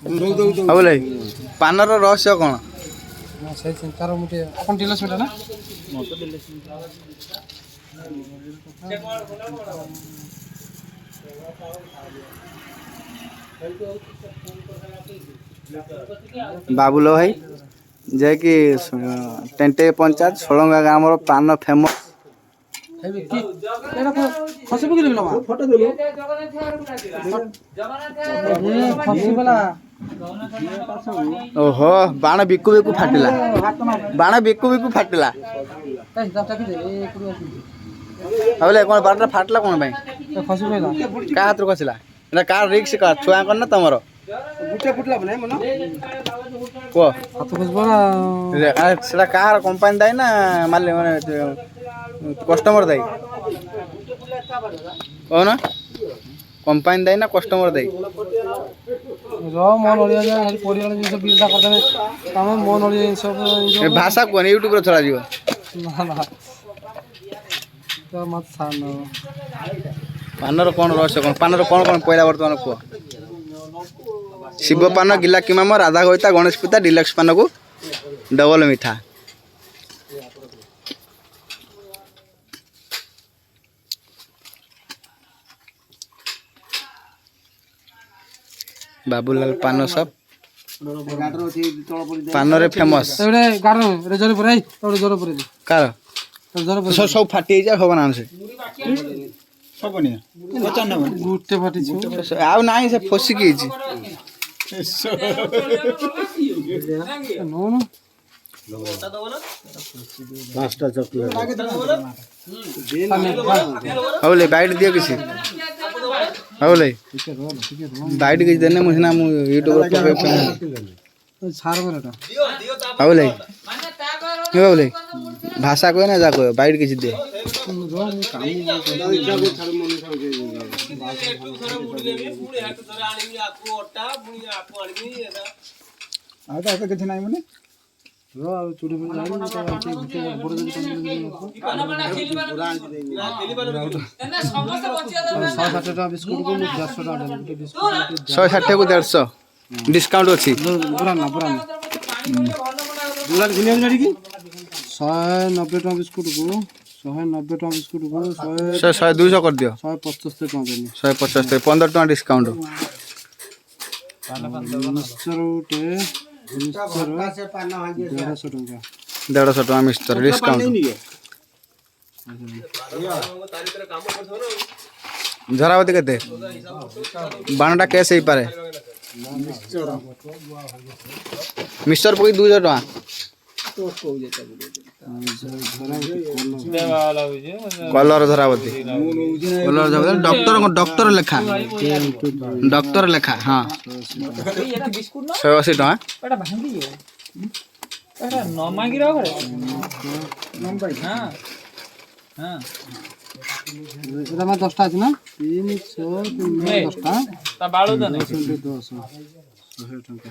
बोले पानर रहस्य कौन तार मुझे अपन डिलक्स बेटा ना बाबुल भाई जे कि टेंटे पंचायत सोलंगा गाँव पान फेमस खसी पकड़ लो फोटो दे लो खसी वाला ओहो बाण बिकु बिकु फाटिला बाण बिकु बिकु फाटिला बोले कौन बाण फाटला कौन भाई खसी पकड़ क्या हाथ खसला एटा कार रिक्स का छुआ कर ना तुमर गुटे फुटला बने मन को हाथ खसबा सेटा कार कंपनी दाई ना माले माने कस्टमर दाई कौन कंपनी दाई ना कस्टमर दाई रो मन ओलिया जा परिवार जिस बिलटा कर देबे तमे मन ओलिया सब भाषा कोन यूट्यूब रे छड़ा जीव ना ना तो मत सानो पानर कौन रहस्य कौन पानर कौन कौन पहला वर्तमान को शिव पान गिला किमाम राधा गोइता गणेश पिता डिलक्स पान को डबल मीठा बाबूलाल पान सब पान रे फेमस एबे गारो रेजर पर आई तोड़ जोर पर कार जोर पर सब फाटी जा भगवान से सबनी 95 गुटे फाटी छु आ नाही से फसी की छी नो नो पांचटा चॉकलेट हौले बाइट दियो किसी हौले बाइट किसी देने मुझे ना मु यूट्यूब पे छार बरटा हौले हौले भाषा कोई ना जा कोई बाइट किसी दे आता किसी नहीं मने रो चुड़ी में जाई ना तो गुटे बड़ जन एना समस्त बचिया दे 160 टाका बिस्कुट को 150 टाका गुटे बिस्कुट 160 को 150 डिस्काउंट अछि पुराना दुलार घिनिया जड़ी की 190 टाका बिस्कुट को 190 टाका बिस्कुट को 100 200 कर दियो 175 टाका देनी 175 15 टका डिस्काउंट मिक्सचर उटे मिक्सचर 150 टाका 150 टका मिस्टर डिस्काउंट झरावती केते बाणटा केस ही पारे मिस्टर पई 200 टका कलर धरावती कलर धरावती डॉक्टर लेखा डॉक्टर लेखा हाँ 180 टका এটা আমার 10টা আছে না 300 10টা তা 12 দাও না 10 100 টাকা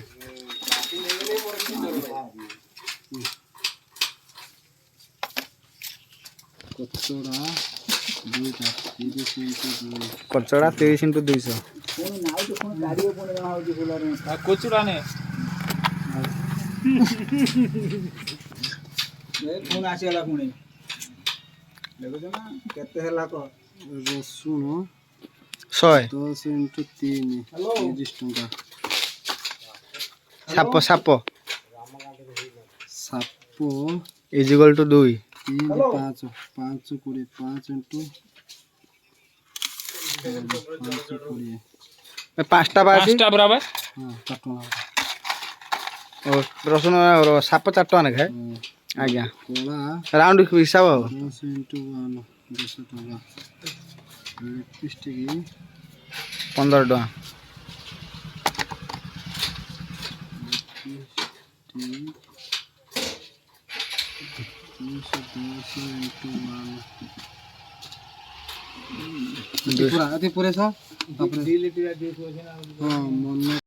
কচড়া 2টা 30 कचड़ा 30 × 200 কচড়া নে फोन आसीला पुणी देखो ना केते हला को রসুন 100 10 × 3 30 টাকা साप साप সাপো इजिकल टू 2 3 5 5 20 5 × 5 20 पांचटा बाटी बराबर हां काटना और रसुन और साप 4 टका ने खाए आज्ञा कोला राउंड हिसाब हो 10 × 1 200 টাকা लिपस्टिक 15 टका पूरा अति पूरे सा अपने हां मन